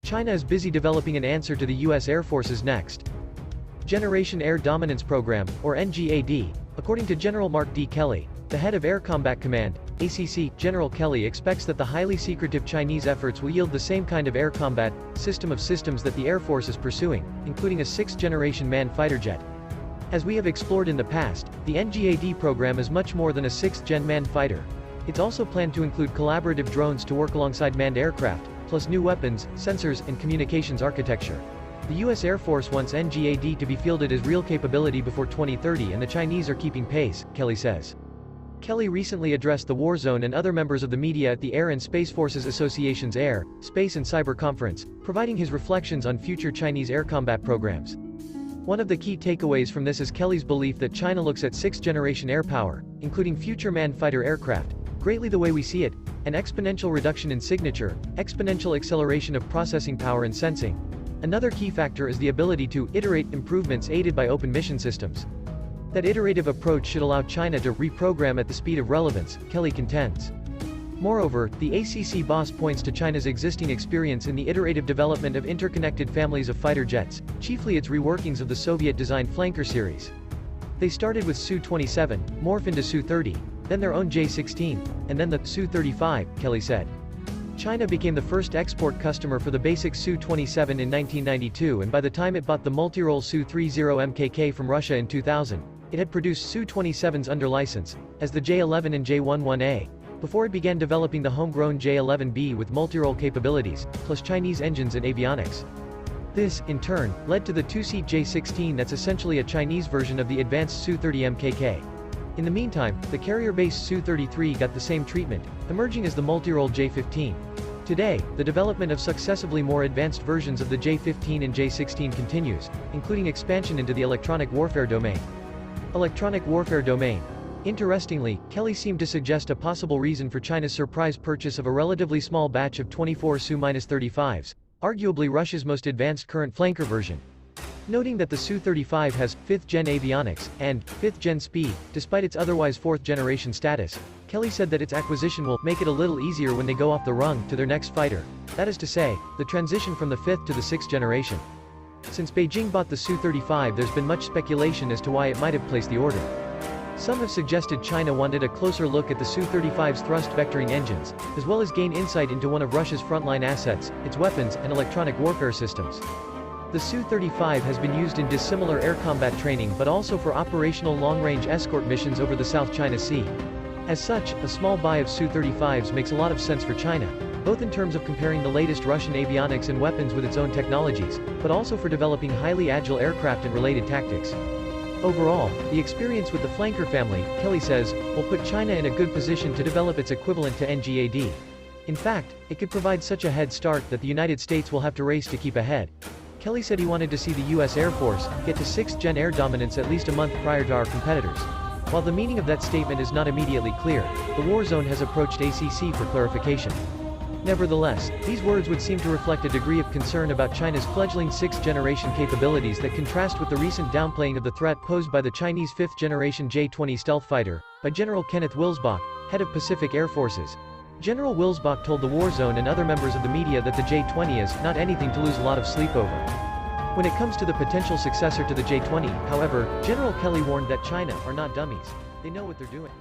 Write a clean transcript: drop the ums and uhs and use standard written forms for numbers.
China is busy developing an answer to the U.S. Air Force's next Generation Air Dominance Program, or NGAD. According to General Mark D. Kelly, the head of Air Combat Command, ACC, General Kelly expects that the highly secretive Chinese efforts will yield the same kind of air combat system of systems that the Air Force is pursuing, including a sixth-generation manned fighter jet. As we have explored in the past, the NGAD program is much more than a sixth-gen manned fighter. It's also planned to include collaborative drones to work alongside manned aircraft, plus new weapons, sensors, and communications architecture. The U.S. Air Force wants NGAD to be fielded as real capability before 2030, and the Chinese are keeping pace, Kelly says. Kelly recently addressed the War Zone and other members of the media at the Air and Space Forces Association's Air, Space and Cyber Conference, providing his reflections on future Chinese air combat programs. One of the key takeaways from this is Kelly's belief that China looks at sixth-generation air power, including future manned fighter aircraft, greatly the way we see it, an exponential reduction in signature, exponential acceleration of processing power and sensing. Another key factor is the ability to iterate improvements aided by open mission systems. That iterative approach should allow China to reprogram at the speed of relevance, Kelly contends. Moreover, the ACC boss points to China's existing experience in the iterative development of interconnected families of fighter jets, chiefly its reworkings of the Soviet-designed flanker series. They started with Su-27, morph into Su-30, then their own J-16, and then the Su-35, Kelly said. China became the first export customer for the basic Su-27 in 1992, and by the time it bought the multi-role Su-30 MKK from Russia in 2000, it had produced Su-27s under license, as the J-11 and J-11A, before it began developing the homegrown J-11B with multi-role capabilities, plus Chinese engines and avionics. This, in turn, led to the two-seat J-16 that's essentially a Chinese version of the advanced Su-30 MKK. In the meantime, the carrier-based Su-33 got the same treatment, emerging as the multi-role J-15. Today, the development of successively more advanced versions of the J-15 and J-16 continues, including expansion into the electronic warfare domain. Electronic warfare domain. Interestingly, Kelly seemed to suggest a possible reason for China's surprise purchase of a relatively small batch of 24 Su-35s, arguably Russia's most advanced current flanker version. Noting that the Su-35 has 5th-gen avionics and 5th-gen speed, despite its otherwise 4th-generation status, Kelly said that its acquisition will make it a little easier when they go off the rung to their next fighter, that is to say, the transition from the 5th to the 6th generation. Since Beijing bought the Su-35, there's been much speculation as to why it might have placed the order. Some have suggested China wanted a closer look at the Su-35's thrust vectoring engines, as well as gain insight into one of Russia's frontline assets, its weapons and electronic warfare systems. The Su-35 has been used in dissimilar air combat training but also for operational long-range escort missions over the South China Sea. As such, a small buy of Su-35s makes a lot of sense for China, both in terms of comparing the latest Russian avionics and weapons with its own technologies, but also for developing highly agile aircraft and related tactics. Overall, the experience with the flanker family, Kelly says, will put China in a good position to develop its equivalent to NGAD. In fact, it could provide such a head start that the United States will have to race to keep ahead. Kelly said he wanted to see the U.S. Air Force get to 6th-gen air dominance at least a month prior to our competitors. While the meaning of that statement is not immediately clear, the War Zone has approached ACC for clarification. Nevertheless, these words would seem to reflect a degree of concern about China's fledgling 6th-generation capabilities that contrast with the recent downplaying of the threat posed by the Chinese 5th-generation J-20 stealth fighter, by General Kenneth Wilsbach, head of Pacific Air Forces. General Wilsbach told the War Zone and other members of the media that the J-20 is not anything to lose a lot of sleep over. When it comes to the potential successor to the J-20, however, General Kelly warned that China are not dummies. They know what they're doing.